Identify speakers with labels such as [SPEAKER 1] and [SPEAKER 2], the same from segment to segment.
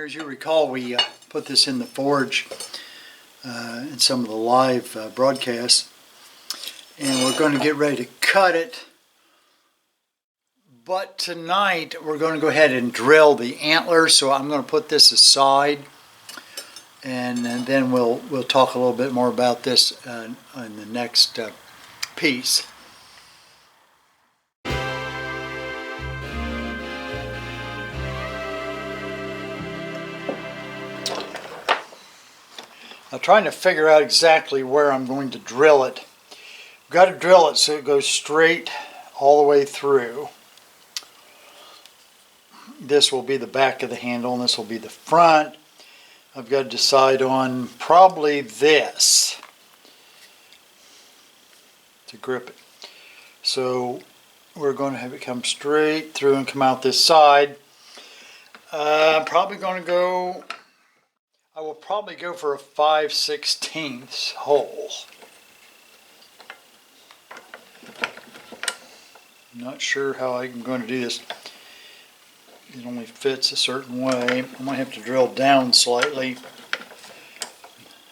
[SPEAKER 1] Here, as you recall, we put this in the forge in some of the live broadcasts, and we're going to get ready to cut it. But tonight we're going to go ahead and drill the antler, so I'm going to put this aside, and then we'll talk a little bit more about this in the next piece. I'm trying to figure out exactly where I'm going to drill it. I've got to drill it so it goes straight all the way through. This will be the back of the handle and this will be the front. I've got to decide on probably this to grip it. So we're going to have it come straight through and come out this side. I'm probably going to go, I will probably go for a 5/16 hole. I'm not sure how I'm going to do this. It only fits a certain way. I might have to drill down slightly.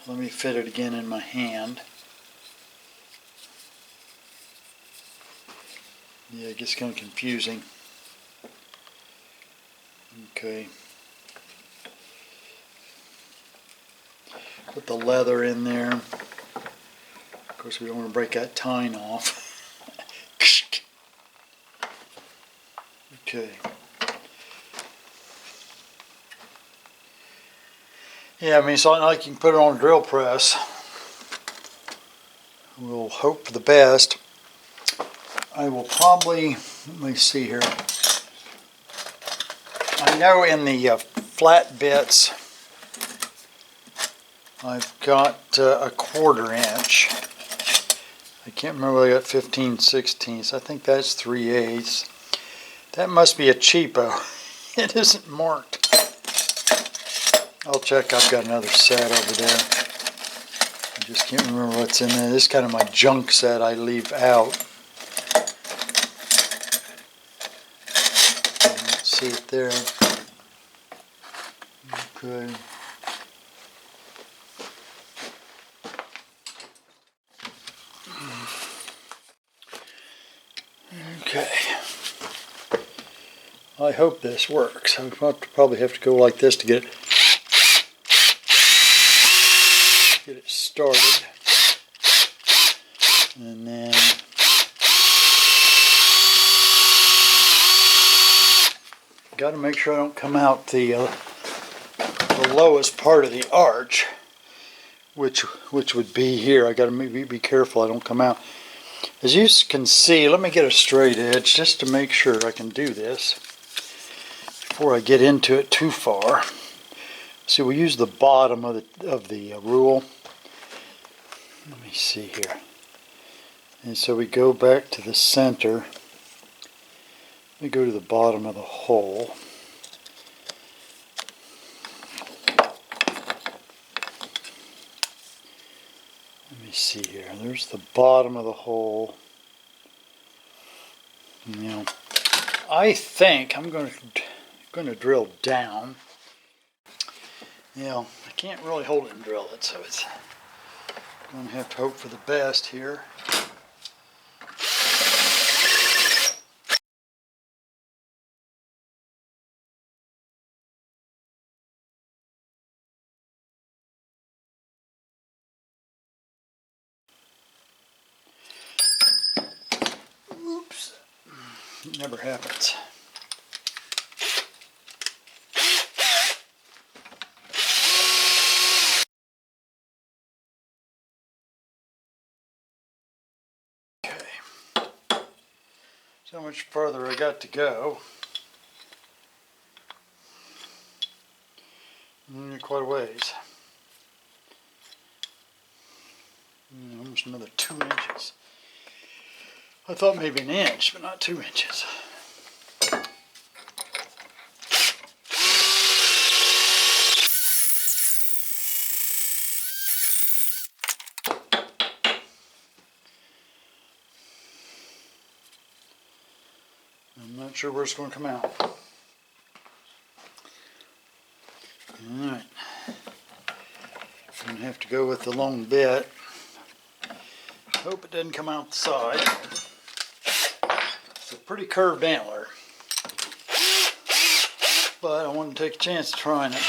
[SPEAKER 1] Let me fit it again in my hand. Yeah, it gets kind of confusing. Okay. Put the leather in there. Of course, we don't want to break that tine off. Okay. Yeah, I mean, it's not like you can put it on a drill press. We'll hope for the best. I will probably, let me see here. I know in the flat bits, I've got a 1/4 inch. I can't remember whether I got 15/16. I think that's 3/8. That must be a cheapo. It isn't marked. I'll check. I've got another set over there. I just can't remember what's in there. This is kind of my junk set I leave out. I don't see it there. Okay. Okay. I hope this works. I'll probably have to go like this to get it started. And then got to make sure I don't come out the lowest part of the arch, which would be here. I got to be careful I don't come out. As you can see, let me get a straight edge just to make sure I can do this before I get into it too far. See, we use the bottom of the rule. Let me see here. And so we go back to the center. We go to the bottom of the hole. Let me see here. There's the bottom of the hole. Now, I think I'm going to drill down. You know, I can't really hold it and drill it, so it's going to have to hope for the best here. Oops. It never happens. So much further I got to go. Quite a ways. Almost another 2 inches. I thought maybe an inch, but not 2 inches. I'm not sure where it's going to come out. go with the long bit. Hope it doesn't come out the side. It's a pretty curved antler, but I want to take a chance of trying it.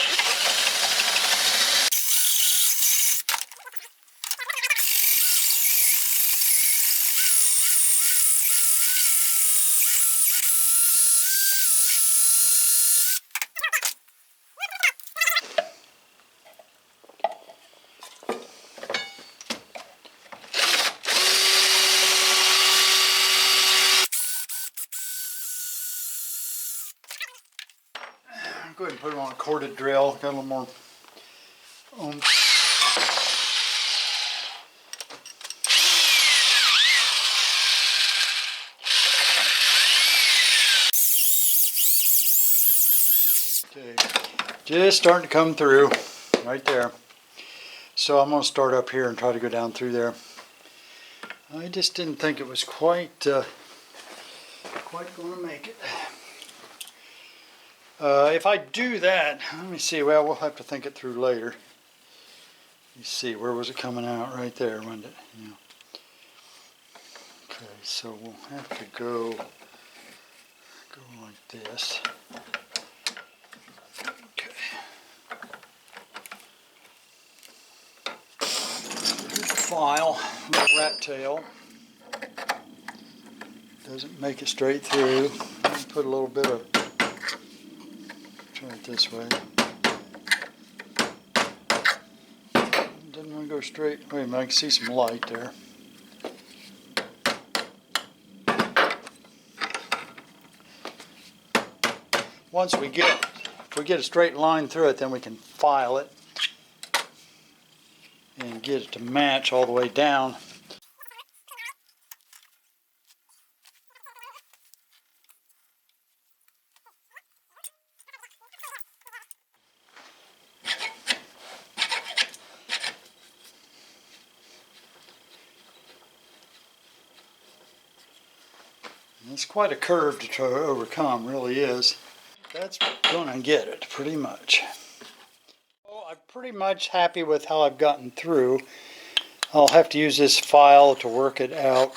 [SPEAKER 1] Go ahead and put it on a corded drill. Got a little more oomph. Okay, just starting to come through right there. So I'm going to start up here and try to go down through there. I just didn't think it was quite going to make it. If I do that, let me see, well, we'll have to think it through later. You see, where was it coming out? Right there, wasn't it? Yeah. Okay, so we'll have to go like this. Okay. Here's the file, little rat tail. Doesn't make it straight through. Put a little bit of, try it this way. Doesn't want to go straight. Wait a minute, I can see some light there. Once we get, if we get a straight line through it, then we can file it and get it to match all the way down. It's quite a curve to try to overcome, really is. That's gonna get it, pretty much. Well, I'm pretty much happy with how I've gotten through. I'll have to use this file to work it out.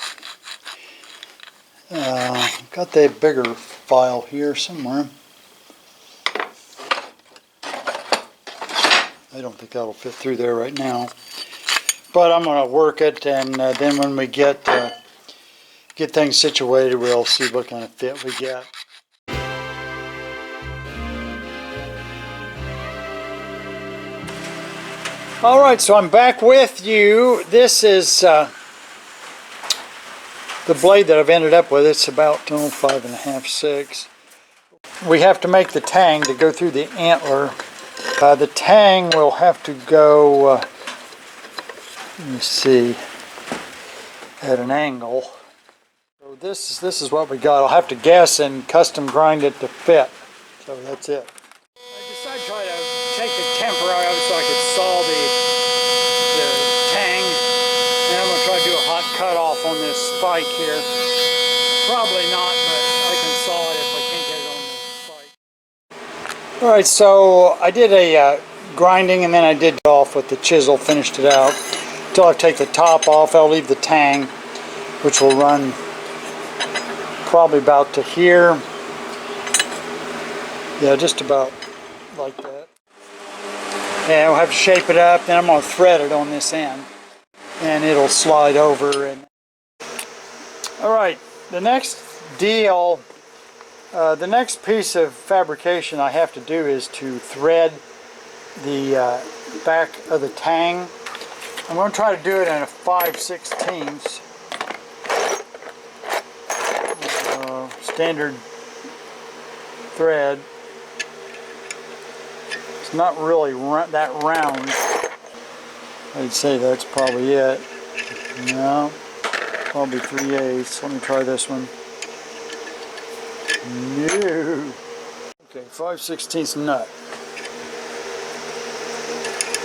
[SPEAKER 1] I've got the bigger file here somewhere. I don't think that'll fit through there right now. But I'm gonna work it, and then when we get things situated, we'll see what kind of fit we get. Alright, so I'm back with you. This is the blade that I've ended up with. It's about 5.5, 6. We have to make the tang to go through the antler. The tang will have to go, let me see, at an angle. So this is what we got. I'll have to guess and custom grind it to fit. So that's it. I decided to try to take the temporary out so I could saw the tang. And I'm going to try to do a hot cut off on this spike here. Probably not, but I can saw it if I can't get it on the spike. Alright, so I did a grinding, and then I did off with the chisel, finished it out. Until I take the top off, I'll leave the tang, which will run probably about to here. Yeah, just about like that. And we'll have to shape it up, then I'm going to thread it on this end, and it'll slide over. And alright, the next deal, the next piece of fabrication I have to do is to thread the back of the tang. I'm going to try to do it in a 5/16 standard thread. It's not really that round. I'd say that's probably it. No, probably 3/8. Let me try this one. No. Okay, 5/16 nut.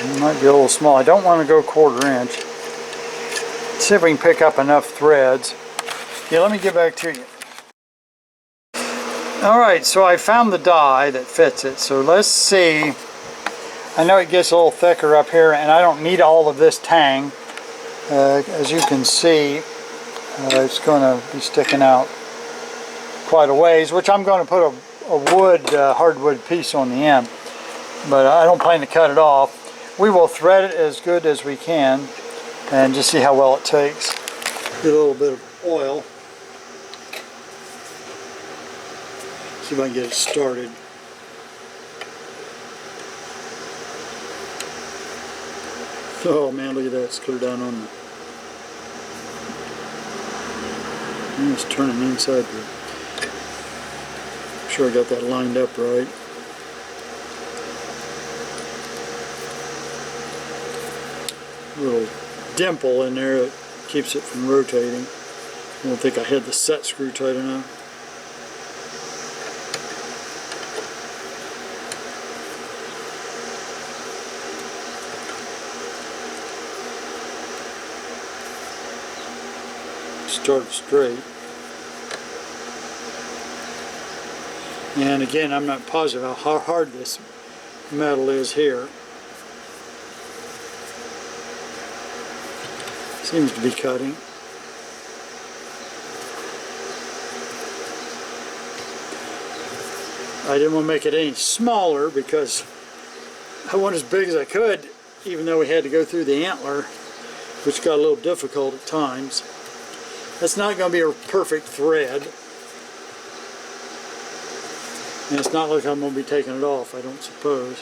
[SPEAKER 1] It might be a little small. I don't want to go 1/4 inch. See if we can pick up enough threads. Yeah, let me get back to you. Alright, so I found the die that fits it. So let's see I know it gets a little thicker up here, and I don't need all of this tang. As you can see, it's going to be sticking out quite a ways, which I'm going to put a wood, hardwood piece on the end, but I don't plan to cut it off. We will thread it as good as we can and just see how well it takes. Get a little bit of oil. See if I can get it started. Oh man, look at that, it's clear down on the... I'm just turning inside here. Make sure I got that lined up right. A little dimple in there that keeps it from rotating. I don't think I had the set screw tight enough. Start straight. And again, I'm not positive how hard this metal is here. Seems to be cutting. I didn't want to make it any smaller because I want as big as I could, even though we had to go through the antler, which got a little difficult at times. That's not going to be a perfect thread. And it's not like I'm going to be taking it off, I don't suppose.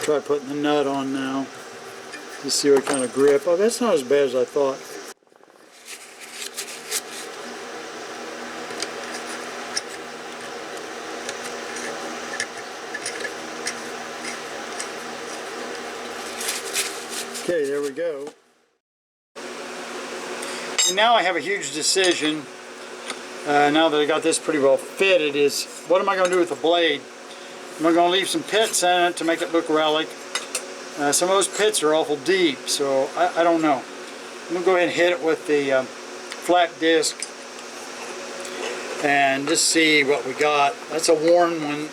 [SPEAKER 1] Try putting the nut on now to see what kind of grip. Oh, that's not as bad as I thought. Okay, there we go. And now I have a huge decision. Now that I got this pretty well fitted, is what am I going to do with the blade? Am I going to leave some pits in it to make it look relic? Some of those pits are awful deep, so I don't know. I'm going to go ahead and hit it with the flat disc and just see what we got. That's a worn one.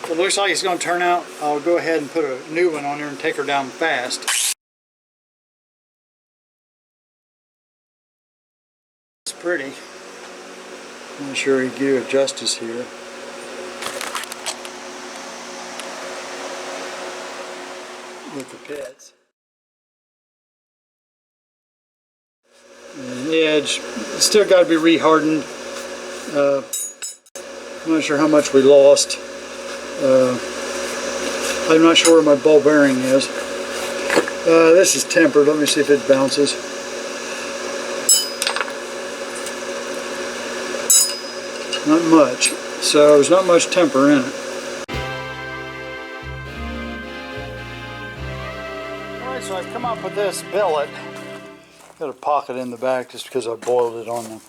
[SPEAKER 1] If it looks like it's going to turn out, I'll go ahead and put a new one on there and take her down fast. It's pretty. I'm not sure you do it justice here. With the pits. And the edge, it's still got to be re-hardened. I'm not sure how much we lost. I'm not sure where my ball bearing is. This is tempered. Let me see if it bounces. Not much. So there's not much temper in it. Alright, so I've come up with this billet. Got a pocket in the back just because I boiled it on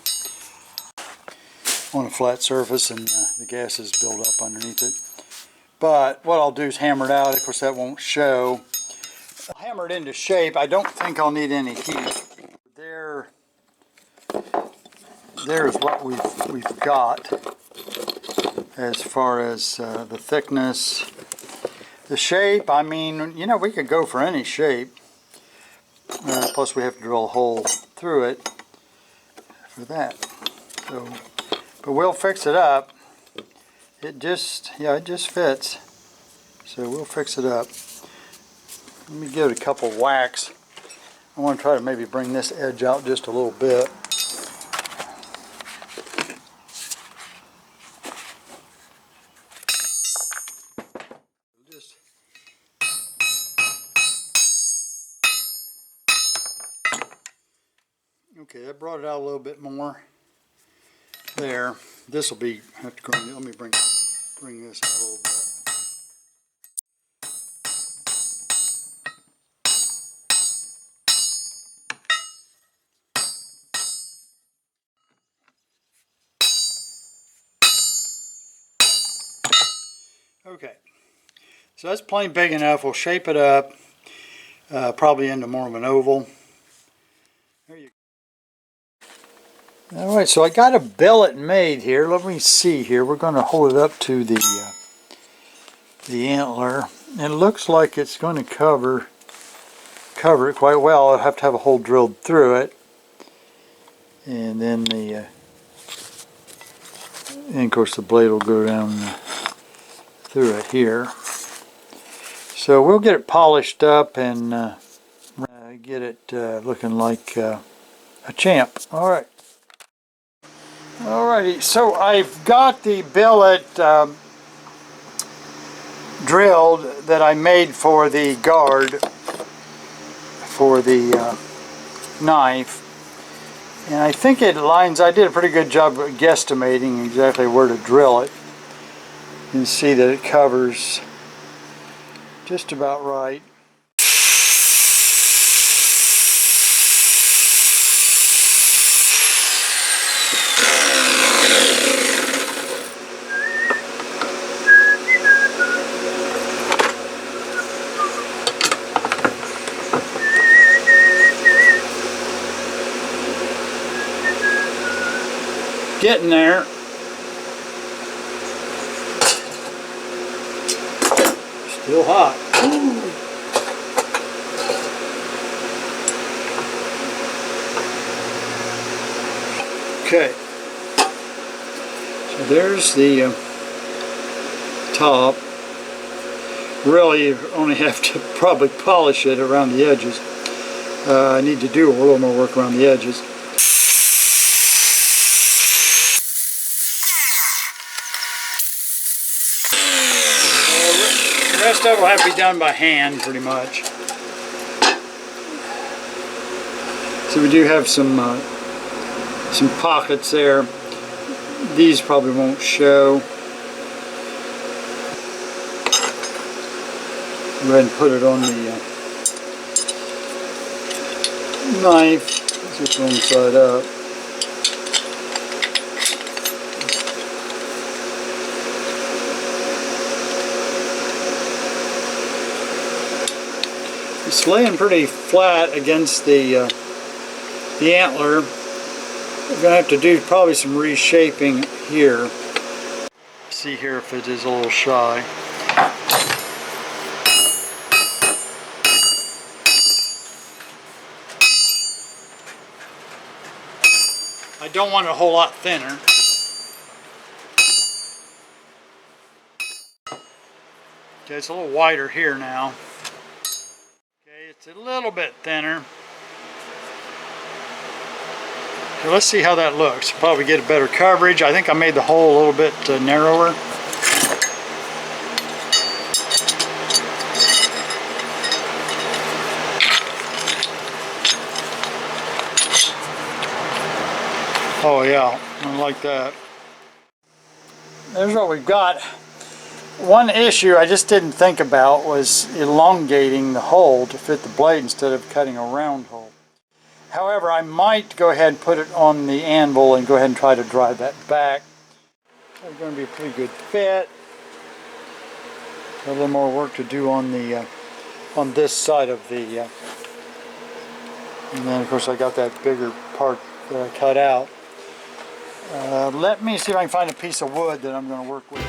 [SPEAKER 1] a flat surface and the gas is built up underneath it. But what I'll do is hammer it out. Of course, that won't show. I'll hammer it into shape. I don't think I'll need any heat. There's what we've got as far as the thickness, the shape. I mean, you know, we could go for any shape. Plus, we have to drill a hole through it for that. So, but we'll fix it up. It just fits. So we'll fix it up. Let me give it a couple whacks. I want to try to maybe bring this edge out just a little bit. Okay, that brought it out a little bit more. There. This will be, have to go, let me bring this out a little bit. Okay, So that's plain big enough. We'll shape it up, probably into more of an oval. There you go. All right, so I got a billet made here. Let me see here. We're going to hold it up to the antler. It looks like it's going to cover it quite well. I'll have to have a hole drilled through it, and then and of course the blade will go down through it here. So we'll get it polished up and get it looking like a champ. Alright. Alrighty, so I've got the billet drilled that I made for the guard for the knife. And I think it lines, I did a pretty good job of guesstimating exactly where to drill it. You can see that it covers just about right. Getting there. Still hot. Okay. So there's the top. Really, you only have to probably polish it around the edges. I need to do a little more work around the edges. The rest of it will have to be done by hand, pretty much. So we do have some pockets there. These probably won't show. Go ahead and put it on the knife. Just one side up. It's laying pretty flat against the antler. We're going to have to do probably some reshaping here. See here if it is a little shy. I don't want it a whole lot thinner. Okay, it's a little wider here now. Okay, it's a little bit thinner. Okay, let's see how that looks. Probably get a better coverage. I think I made the hole a little bit narrower. Oh yeah, I like that. There's what we've got. One issue I just didn't think about was elongating the hole to fit the blade instead of cutting a round hole. However, I might go ahead and put it on the anvil and go ahead and try to drive that back. It's going to be a pretty good fit. A little more work to do on the on this side of the and then of course I got that bigger part that I cut out. Let me see if I can find a piece of wood that I'm going to work with.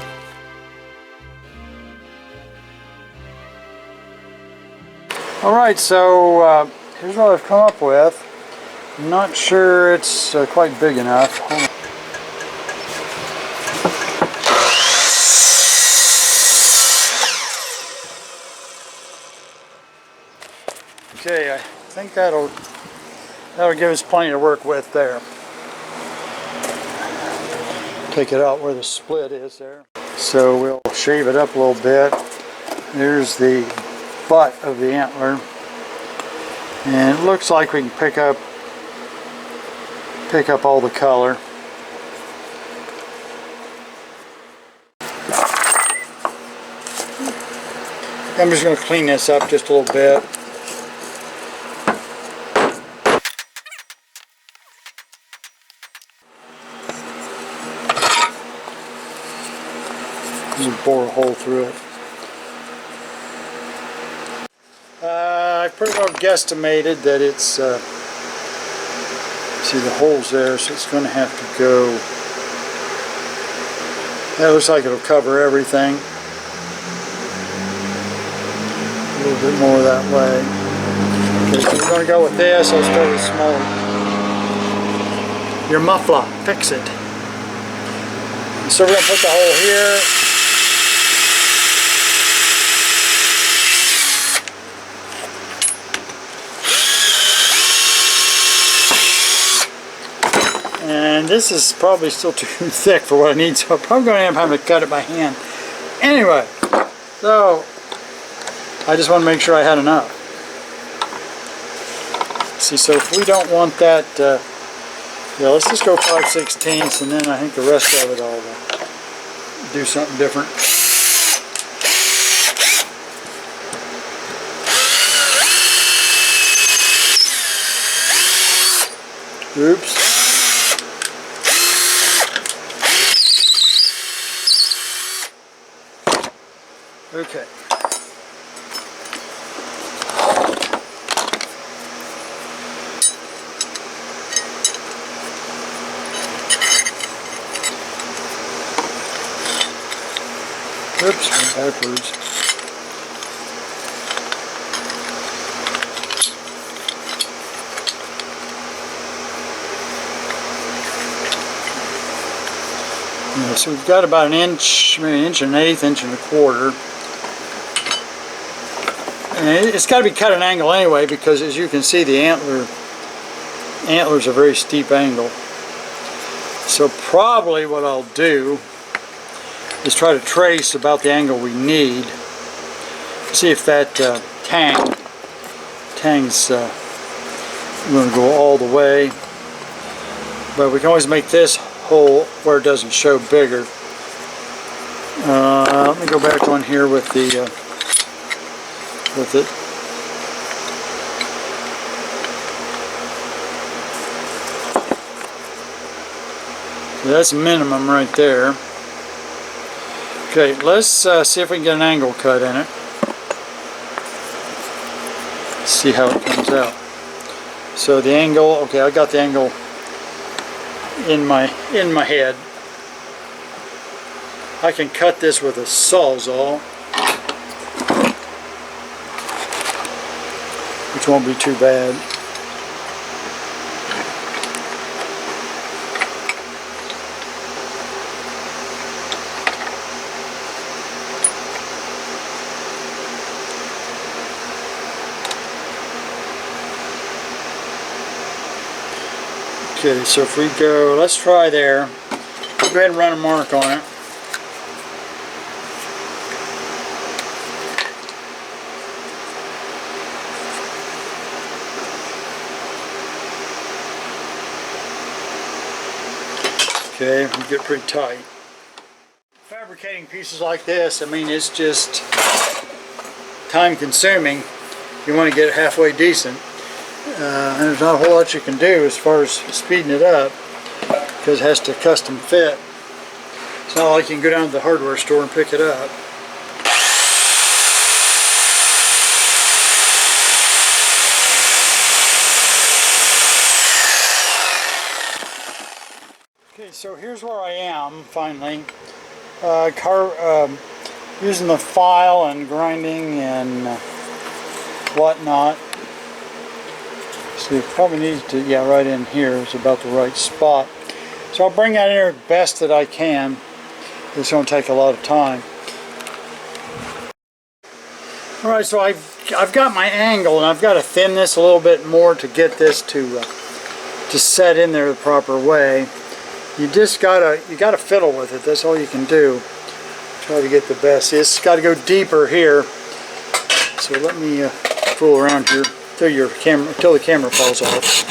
[SPEAKER 1] Alright, so here's what I've come up with. I'm not sure it's quite big enough. Okay, I think that'll give us plenty to work with there. Take it out where the split is there. So we'll shave it up a little bit. There's the butt of the antler. And it looks like we can pick up all the color. I'm just going to clean this up just a little bit. Just bore a hole through it. I've pretty well guesstimated that it's, see the holes there, so it's going to have to go, that looks like it'll cover everything. A little bit more that way. Okay, so we're going to go with this. I'll start with smaller. Your muffler, fix it. So we're going to put the hole here. And this is probably still too thick for what I need, so I'm probably going to end up having to cut it by hand. Anyway, so I just want to make sure I had enough. See, so if we don't want that, yeah, let's just go 5/16, and then I think the rest of it I'll do something different. Oops. Okay. Oops, I'm backwards. Yeah, so we've got about an inch, maybe an inch and an eighth, inch and a quarter. And it's got to be cut at an angle anyway, because as you can see, the antler's a very steep angle. So probably what I'll do is try to trace about the angle we need. See if that tang's going to go all the way. But we can always make this hole where it doesn't show bigger. Let me go back on here with the with it. So that's minimum right there. Okay, let's see if we can get an angle cut in it. See how it comes out. So the angle, okay, I got the angle in my head. I can cut this with a sawzall, which won't be too bad. Okay, so if we go, let's try there. Go ahead and run a mark on it. Okay, we get pretty tight. Fabricating pieces like this, I mean, it's just time consuming. You want to get it halfway decent. And there's not a whole lot you can do as far as speeding it up, because it has to custom fit. It's not like you can go down to the hardware store and pick it up. Okay, so here's where I am finally. Using the file and grinding and whatnot. So it probably needs to, yeah, right in here is about the right spot. So I'll bring that in here best that I can. It's going to take a lot of time. Alright, so I've got my angle, and I've got to thin this a little bit more to get this to set in there the proper way. You just gotta fiddle with it. That's all you can do. Try to get the best. It's got to go deeper here. So let me fool around here until the camera falls off.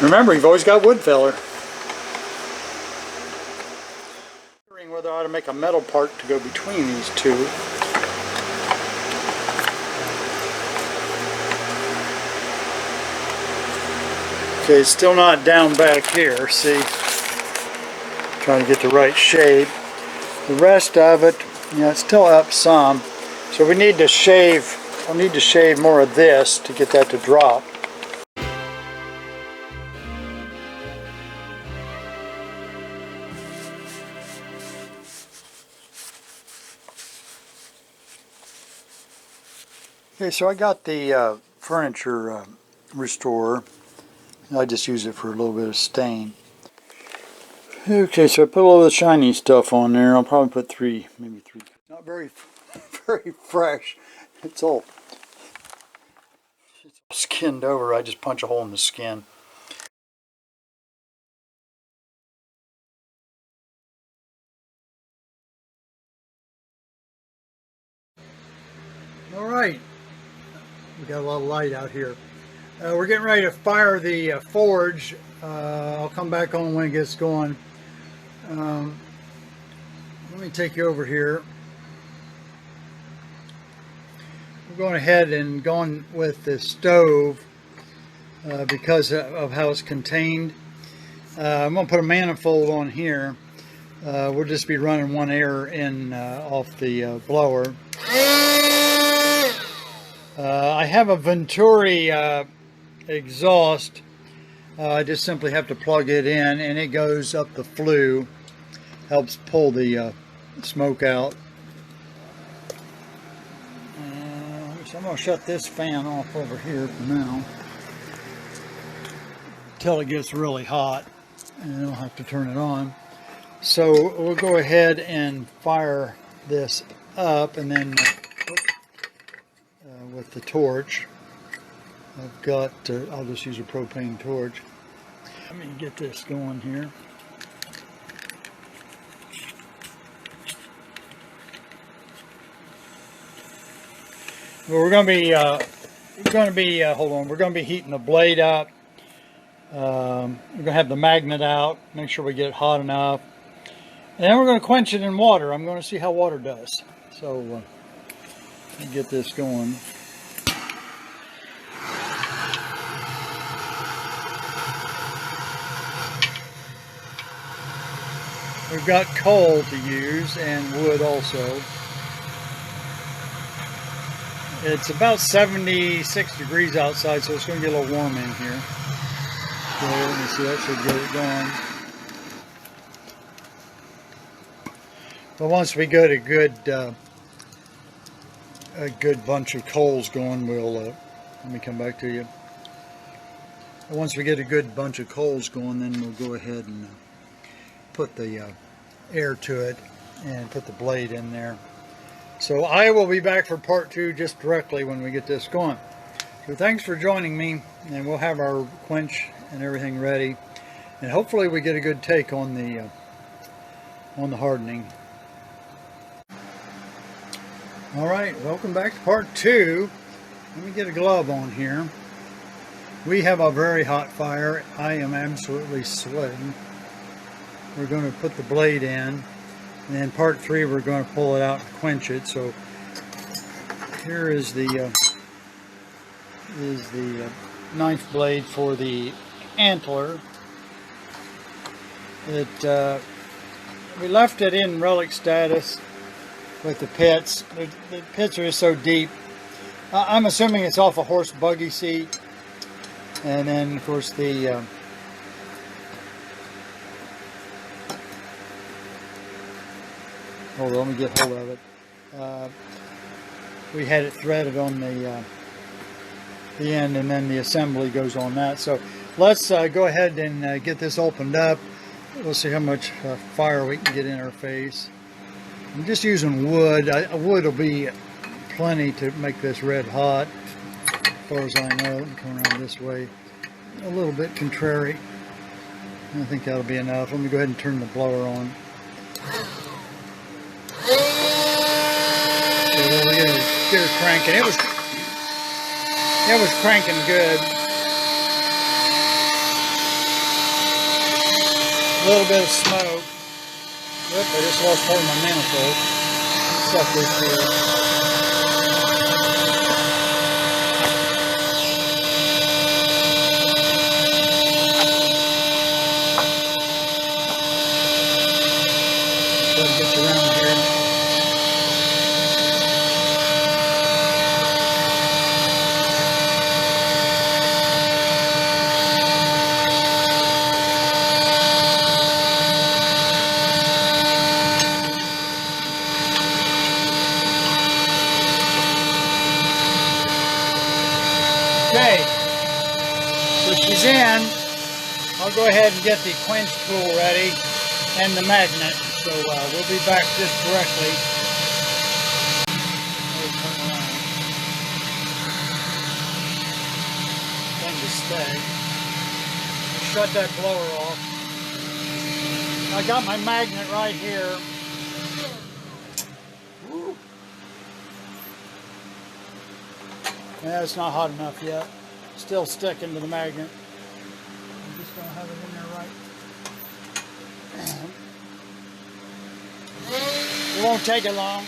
[SPEAKER 1] Remember, you've always got wood filler. Wondering whether I ought to make a metal part to go between these two. Okay, it's still not down back here, see? trying to get the right shape. The rest of it, it's still up some. So we need to shave, I'll need to shave more of this to get that to drop. Okay, so I got the furniture restorer. I just use it for a little bit of stain. Okay, so I put a little of the shiny stuff on there. I'll probably put maybe three. Not very, very fresh. It's all skinned over. I just punch a hole in the skin. All right, we got a lot of light out here. We're getting ready to fire the forge. I'll come back on when it gets going. Let me take you over here. We're going ahead and going with the stove because of how it's contained. I'm going to put a manifold on here. We'll just be running one air in off the blower. I have a Venturi exhaust. I just simply have to plug it in and it goes up the flue. Helps pull the smoke out. So I'm going to shut this fan off over here for now until it gets really hot, and I'll have to turn it on. So we'll go ahead and fire this up, and then with the torch, I've got, I'll just use a propane torch. Let me get this going here. Well, we're going to be, hold on, we're going to be heating the blade up. We're going to have the magnet out, make sure we get it hot enough. And then we're going to quench it in water. I'm going to see how water does. So, let me get this going. We've got coal to use and wood also. It's about 76 degrees outside, so it's going to get a little warm in here. So let me see, that should get it going. But once we get a good bunch of coals going, we'll, let me come back to you. Once we get a good bunch of coals going, then we'll go ahead and put the air to it and put the blade in there. So I will be back for part 2 just directly when we get this going. So thanks for joining me, and we'll have our quench and everything ready, and hopefully we get a good take on the hardening. All right, welcome back to part 2. Let me get a glove on here. We have a very hot fire. I am absolutely sweating. We're going to put the blade in. And then part 3, we're going to pull it out and quench it. So here is the knife blade for the Antler. We left it in relic status with the pits. The pits are just so deep. I'm assuming it's off a horse buggy seat. And then of course the hold on, let me get hold of it. We had it threaded on the end, and then the assembly goes on that. So let's go ahead and get this opened up. We'll see how much fire we can get in our face. I'm just using wood. Wood will be plenty to make this red hot, as far as I know. Let me come around this way. A little bit contrary. I think that'll be enough. Let me go ahead and turn the blower on. Get her cranking. It was cranking good. A little bit of smoke. Yep, I just lost part of my manifold. Stuff this here. Reach around here. Okay, so she's in. I'll go ahead and get the quench tool ready and the magnet. So we'll be back just directly. Thing to stay. Shut that blower off. I got my magnet right here. Yeah, it's not hot enough yet. Still sticking to the magnet. I'm just going to have it in there right. It won't take it long. I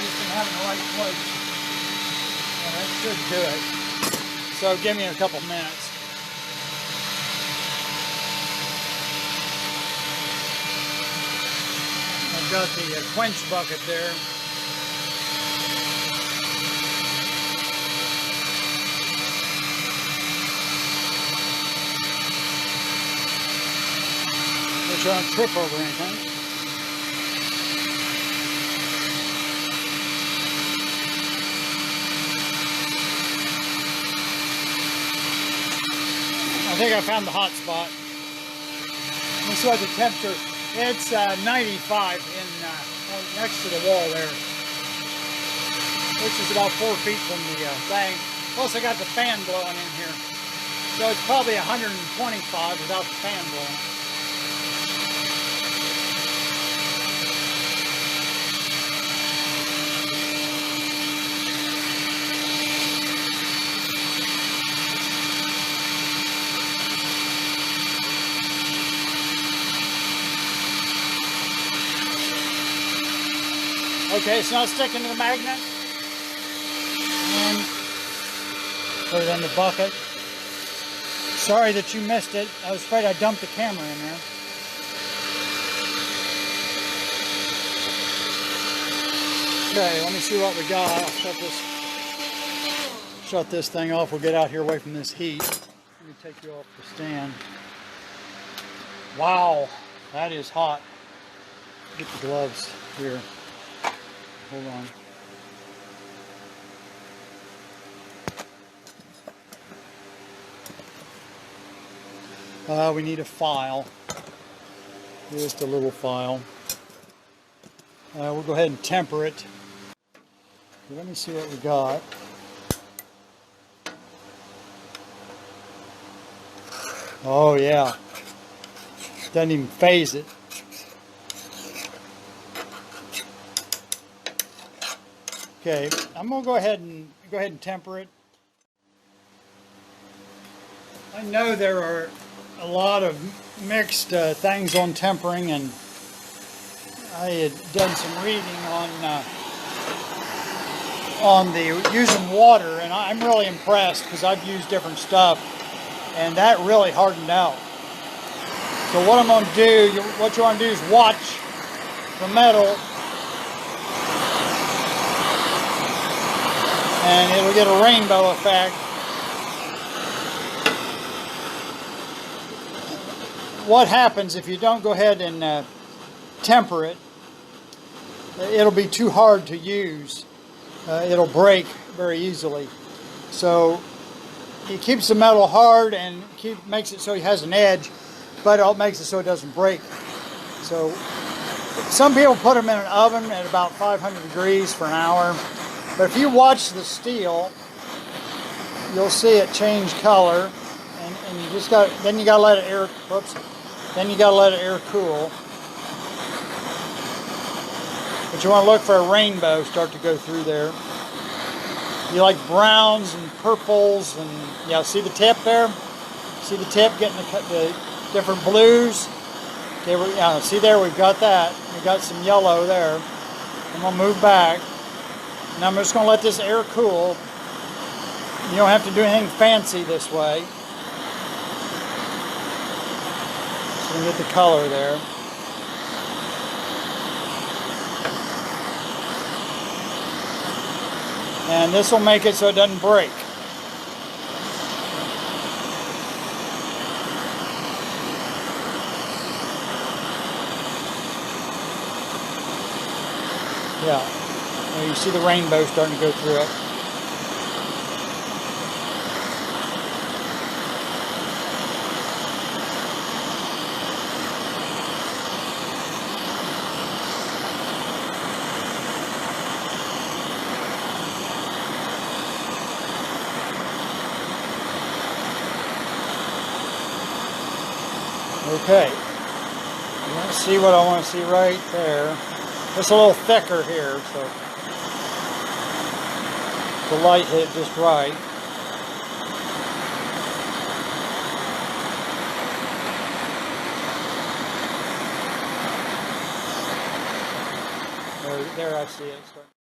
[SPEAKER 1] just didn't have it in the right place. Well, that should do it. So give me a couple minutes. I've got the quench bucket there. Make sure I don't trip over anything. I think I found the hot spot. Let me see what the temperature. It's 95 next to the wall there, which is about 4 feet from the thing. Plus I got the fan blowing in here, so it's probably 125 without the fan blowing. Okay, it's not sticking to the magnet. And put it in the bucket. Sorry that you missed it. I was afraid I dumped the camera in there. Okay, let me see what we got. I'll shut this thing off. We'll get out here away from this heat. Let me take you off the stand. Wow, that is hot. Get the gloves here. Hold on. We need a file. Just a little file. We'll go ahead and temper it. Let me see what we got. Oh yeah. Doesn't even phase it. Okay, I'm gonna go ahead and temper it. I know there are a lot of mixed things on tempering, and I had done some reading on the using water, and I'm really impressed because I've used different stuff, and that really hardened out. So what I'm gonna do, what you want to do is watch the metal. And it'll get a rainbow effect. What happens if you don't go ahead and temper it? It'll be too hard to use. It'll break very easily. So it keeps the metal hard and makes it so it has an edge, but it makes it so it doesn't break. So some people put them in an oven at about 500 degrees for an hour. But if you watch the steel, you'll see it change color, and you just got. Then you got to let it air. Whoops. Then you got to let it air cool. But you want to look for a rainbow start to go through there. You like browns and purples, and yeah. See the tip there? See the tip getting the different blues. Okay, see there, we've got that. We've got some yellow there. I'm gonna move back. And I'm just going to let this air cool. You don't have to do anything fancy this way. Just going to get the color there. And this will make it so it doesn't break. Yeah. You see the rainbow starting to go through it. Okay, you want to see what I want to see right there. It's a little thicker here, so the light hit just right. There I see it.